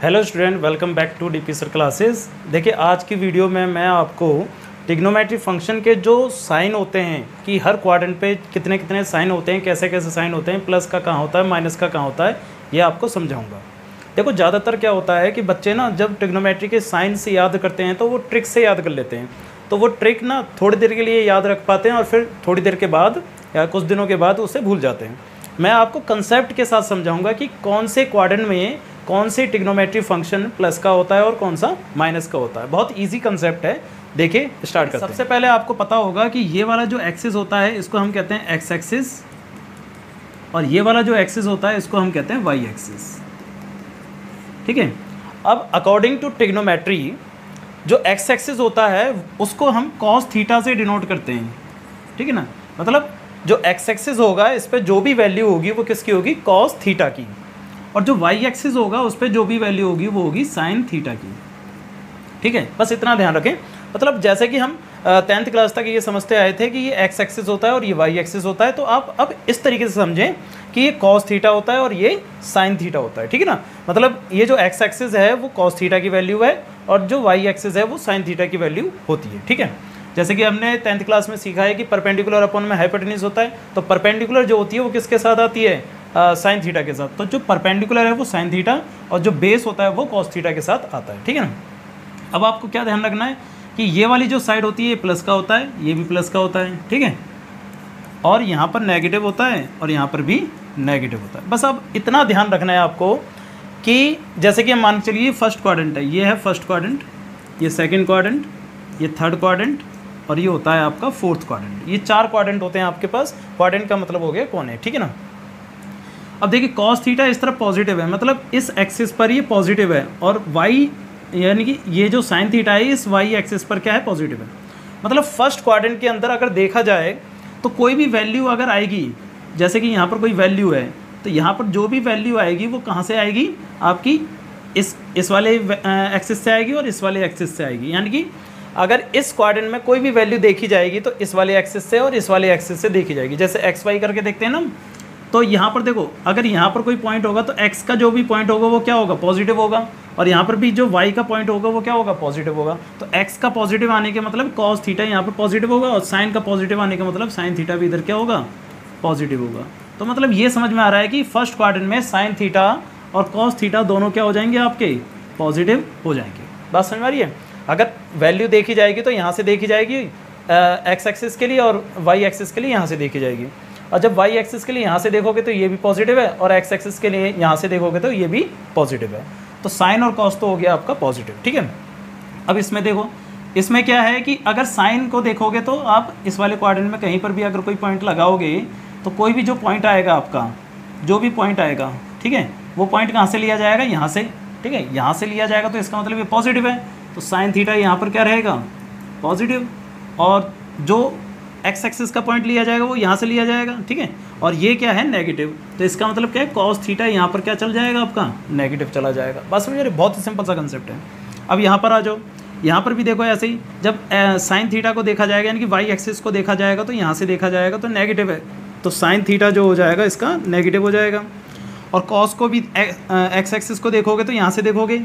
Hello student, welcome back to DP sir classes. देखिए, आज की वीडियो में मैं आपको ट्रिग्नोमेट्री फंक्शन के जो साइन होते हैं कि हर क्वाड्रेंट पे कितने कितने साइन होते हैं, कैसे कैसे साइन होते हैं, प्लस का कहाँ होता है, माइनस का कहाँ होता है, ये आपको समझाऊंगा। देखो, ज़्यादातर क्या होता है कि बच्चे ना जब ट्रिग्नोमेट्री के साइन से याद करते हैं तो वो ट्रिक से याद कर लेते हैं। तो वो ट्रिक ना थोड़ी देर के लिए याद रख पाते हैं और फिर थोड़ी देर के बाद या कुछ दिनों के बाद उसे भूल जाते हैं। मैं आपको कंसेप्ट के साथ समझाऊंगा कि कौन से क्वाड्रेंट में कौन सी ट्रिग्नोमेट्री फंक्शन प्लस का होता है और कौन सा माइनस का होता है। बहुत इजी कंसेप्ट है। देखिए, स्टार्ट करते हैं। सबसे पहले आपको पता होगा कि ये वाला जो एक्सिस होता है इसको हम कहते हैं एक्स एक्सिस, और ये वाला जो एक्सिस होता है इसको हम कहते हैं वाई एक्सिस। ठीक है। अब अकॉर्डिंग टू ट्रिग्नोमेट्री जो एक्स एक्सिस होता है उसको हम कॉस थीटा से डिनोट करते हैं। ठीक है ना, मतलब जो एक्स एक्सिस होगा इस पर जो भी वैल्यू होगी वो किसकी होगी, कॉस थीटा की, और जो वाई एक्सिस होगा उस पर जो भी वैल्यू होगी वो होगी साइन थीटा की। ठीक है, बस इतना ध्यान रखें। मतलब जैसे कि हम 10th क्लास तक ये समझते आए थे कि ये एक्स एक्सिस होता है और ये वाई एक्सिस होता है, तो आप अब इस तरीके से समझें कि ये कॉस थीटा होता है और ये साइन थीटा होता है। ठीक है ना, मतलब ये जो एक्स एक्सिस है वो कॉस थीटा की वैल्यू है और जो वाई एक्सिस है वो साइन थीटा की वैल्यू होती है। ठीक है, जैसे कि हमने 10th क्लास में सीखा है कि परपेंडिकुलर अपॉन में हाइपोटेन्यूज होता है, तो परपेंडिकुलर जो होती है वो किसके साथ आती है, साइन थीटा के साथ। तो जो परपेंडिकुलर है वो साइन थीटा और जो बेस होता है वो कॉस थीटा के साथ आता है। ठीक है ना, अब आपको क्या ध्यान रखना है कि ये वाली जो साइड होती है ये प्लस का होता है, ये भी प्लस का होता है। ठीक है, और यहाँ पर नेगेटिव होता है और यहाँ पर भी नेगेटिव होता है। बस अब इतना ध्यान रखना है आपको कि जैसे कि हम मान चलिए फर्स्ट क्वाड्रेंट है, ये है फर्स्ट क्वाड्रेंट, ये सेकेंड क्वाड्रेंट, ये थर्ड क्वाड्रेंट और ये होता है आपका फोर्थ क्वाड्रेंट। ये 4 क्वाड्रेंट होते हैं आपके पास। क्वाड्रेंट का मतलब हो गया कोने। ठीक है ना, अब देखिए कॉस थीटा इस तरफ पॉजिटिव है, मतलब इस एक्सिस पर ये पॉजिटिव है, और वाई यानी कि ये जो साइन थीटा है इस वाई एक्सिस पर क्या है, पॉजिटिव है। मतलब फर्स्ट क्वाड्रेंट के अंदर अगर देखा जाए तो कोई भी वैल्यू अगर आएगी, जैसे कि यहाँ पर कोई वैल्यू है, तो यहाँ पर जो भी वैल्यू आएगी वो कहाँ से आएगी, आपकी इस वाले एक्सिस से आएगी और इस वाले एक्सिस से आएगी। यानी कि अगर इस क्वाड्रेंट में कोई भी वैल्यू देखी जाएगी तो इस वाले एक्सिस से और इस वाले एक्सिस से देखी जाएगी। जैसे एक्स वाई करके देखते हैं ना, तो यहाँ पर देखो अगर यहाँ पर कोई पॉइंट होगा तो x का जो भी पॉइंट होगा वो क्या होगा, पॉजिटिव होगा, और यहाँ पर भी जो y का पॉइंट होगा वो क्या होगा, पॉजिटिव होगा। तो x का पॉजिटिव आने के मतलब cos थीटा यहाँ पर पॉजिटिव होगा, और साइन का पॉजिटिव आने का मतलब साइन थीटा भी इधर क्या होगा, पॉजिटिव होगा। तो मतलब ये समझ में आ रहा है कि फर्स्ट क्वाड्रेंट में साइन थीटा और कॉस थीटा दोनों क्या हो जाएंगे, आपके पॉजिटिव हो जाएंगे। बात समझ में आ रही है। अगर वैल्यू देखी जाएगी तो यहाँ से देखी जाएगी एक्स एक्सिस के लिए, और वाई एक्सिस के लिए यहाँ से देखी जाएगी। और जब वाई एक्सिस के लिए यहाँ से देखोगे तो ये भी पॉजिटिव है, और एक्स एक्सिस के लिए यहाँ से देखोगे तो ये भी पॉजिटिव है। तो साइन और कॉस तो हो गया आपका पॉजिटिव। ठीक है, अब इसमें देखो, इसमें क्या है कि अगर साइन को देखोगे तो आप इस वाले क्वाड्रेंट में कहीं पर भी अगर कोई पॉइंट लगाओगे तो कोई भी जो पॉइंट आएगा आपका, जो भी पॉइंट आएगा, ठीक है, वो पॉइंट कहाँ से लिया जाएगा, यहाँ से। ठीक है, यहाँ से लिया जाएगा तो इसका मतलब ये पॉजिटिव है, तो साइन थीटा यहाँ पर क्या रहेगा, पॉजिटिव, और जो एक्स एक्सिस का पॉइंट लिया जाएगा वो यहाँ से लिया जाएगा। ठीक है, और ये क्या है, नेगेटिव, तो इसका मतलब क्या है, कॉस थीटा यहाँ पर क्या चल जाएगा, आपका नेगेटिव चला जाएगा। बस समझ रहे, बहुत ही सिंपल सा कंसेप्ट है। अब यहाँ पर आ जाओ, यहाँ पर भी देखो ऐसे ही, जब साइन थीटा को देखा जाएगा यानी कि वाई एक्सिस को देखा जाएगा तो यहाँ से देखा जाएगा तो नेगेटिव है, तो साइन थीटा जो हो जाएगा इसका नेगेटिव हो जाएगा। और कॉस को भी एक्स एक्सिस को देखोगे तो यहाँ से देखोगे,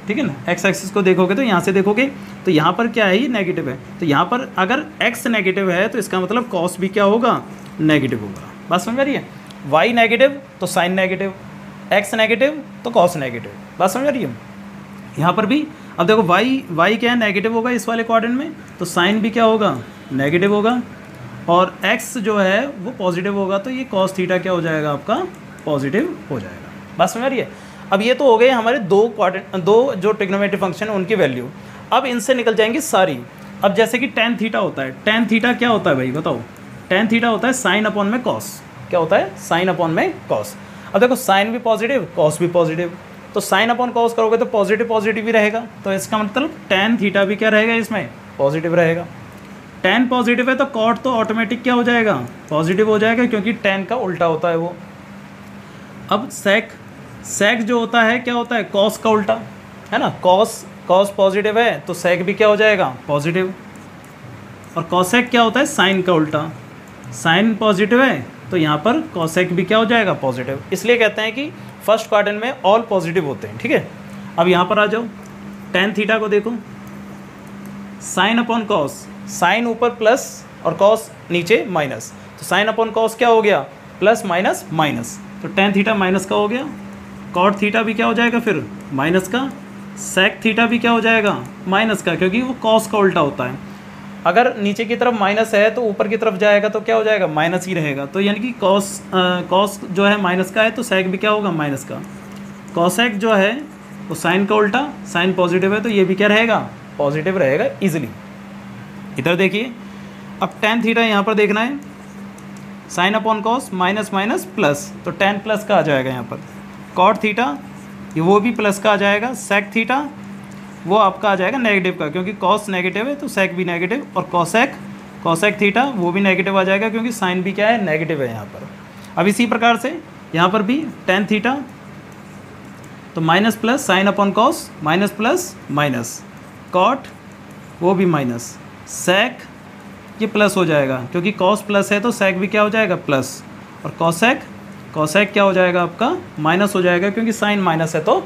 ठीक है ना, एक्स एक्सिस को देखोगे तो यहाँ से देखोगे, तो यहाँ पर क्या है, ये नेगेटिव है, तो यहाँ पर अगर एक्स नेगेटिव है तो इसका मतलब कॉस भी क्या होगा, नेगेटिव होगा। बात समझ आ रही है। वाई नेगेटिव तो साइन नेगेटिव, एक्स नेगेटिव तो कॉस नेगेटिव। बात समझ आ रही है। यहाँ पर भी अब देखो वाई क्या है, नेगेटिव होगा इस वाले क्वाड्रेंट में, तो साइन भी क्या होगा, नेगेटिव होगा, और एक्स जो है वो पॉजिटिव होगा, तो ये कॉस थीटा क्या हो जाएगा, आपका पॉजिटिव हो जाएगा। बात समझ आ रही है। अब ये तो हो गए हमारे दो जो ट्रिग्नोमेट्री फंक्शन है उनकी वैल्यू। अब इनसे निकल जाएंगी सारी। अब जैसे कि टेन थीटा होता है, टेन थीटा क्या होता है भाई बताओ, टेन थीटा होता है साइन अपॉन में कॉस। क्या होता है, साइन अपॉन में कॉस। अब देखो साइन भी पॉजिटिव, कॉस भी पॉजिटिव, तो साइन अपॉन कॉस करोगे तो पॉजिटिव पॉजिटिव ही रहेगा, तो इसका मतलब टेन थीटा भी क्या रहेगा, इसमें पॉजिटिव रहेगा। टेन पॉजिटिव है तो कॉट तो ऑटोमेटिक क्या हो जाएगा, पॉजिटिव हो जाएगा, क्योंकि टेन का उल्टा होता है वो। अब सेक जो होता है क्या होता है, कॉस का उल्टा है ना, कॉस पॉजिटिव है तो सेक भी क्या हो जाएगा, पॉजिटिव। और कॉसेक क्या होता है, साइन का उल्टा, साइन पॉजिटिव है तो यहाँ पर कॉसेक भी क्या हो जाएगा, पॉजिटिव। इसलिए कहते हैं कि फर्स्ट क्वाड्रेंट में ऑल पॉजिटिव होते हैं। ठीक है, अब यहाँ पर आ जाओ, टेन थीटा को देखो, साइन अपॉन कॉस, साइन ऊपर प्लस और कॉस नीचे माइनस, तो साइन अपॉन कॉस क्या हो गया, प्लस माइनस माइनस, तो टेन थीटा माइनस का हो गया, कॉट थीटा भी क्या हो जाएगा फिर माइनस का, सेक थीटा भी क्या हो जाएगा माइनस का, क्योंकि वो कॉस का उल्टा होता है। अगर नीचे की तरफ माइनस है तो ऊपर की तरफ जाएगा तो क्या हो जाएगा, माइनस ही रहेगा। तो यानी कि कॉस जो है माइनस का है तो सेक भी क्या होगा, माइनस का। कॉसेक जो है वो साइन का उल्टा, साइन पॉजिटिव है तो ये भी क्या रहेगा, पॉजिटिव रहेगा इजीली। इधर देखिए, अब टेन थीटा यहाँ पर देखना है, sign upon cos minus minus plus, तो टेन प्लस का आ जाएगा यहाँ पर। कॉट थीटा ये वो भी प्लस का आ जाएगा, सेक थीटा वो आपका आ जाएगा नेगेटिव का, क्योंकि कॉस नेगेटिव है तो सेक भी नेगेटिव, और कॉसेक थीटा वो भी नेगेटिव आ जाएगा क्योंकि साइन भी क्या है, नेगेटिव है यहाँ पर। अब इसी प्रकार से यहाँ पर भी टेन थीटा तो minus plus sine upon cos minus plus minus, cot वो भी माइनस, सेक ये प्लस हो जाएगा क्योंकि कॉस प्लस है तो सेक भी क्या हो जाएगा प्लस, और कॉसेक क्या हो जाएगा आपका माइनस हो जाएगा क्योंकि साइन माइनस है तो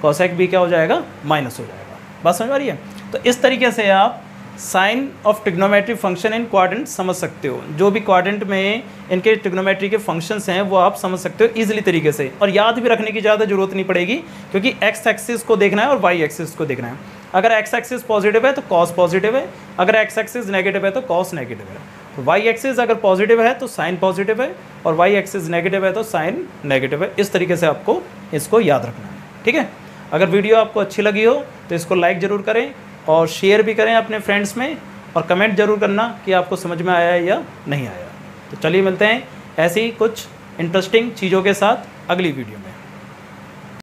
कॉसेक भी क्या हो जाएगा, माइनस हो जाएगा। बात समझ आ रही है? तो इस तरीके से आप sine of trigonometry function in quadrant समझ सकते हो। जो भी क्वाड्रेंट में इनके ट्रिग्नोमेट्री के फंक्शंस हैं वो आप समझ सकते हो इजीली तरीके से, और याद भी रखने की ज़्यादा जरूरत नहीं पड़ेगी क्योंकि एक्स एक्सिस को देखना है और वाई एक्सिस को देखना है। अगर एक्स एक्सिस पॉजिटिव है तो कॉस पॉजिटिव है, अगर एक्स एक्सिस नेगेटिव है तो कॉस नेगेटिव है। वाई एक्सिस अगर पॉजिटिव है तो साइन पॉजिटिव है, और वाई एक्सिस नेगेटिव है तो साइन नेगेटिव है। इस तरीके से आपको इसको याद रखना है, ठीक है। अगर वीडियो आपको अच्छी लगी हो तो इसको लाइक ज़रूर करें और शेयर भी करें अपने फ्रेंड्स में, और कमेंट ज़रूर करना कि आपको समझ में आया है या नहीं आया। तो चलिए मिलते हैं ऐसी ही कुछ इंटरेस्टिंग चीज़ों के साथ अगली वीडियो में।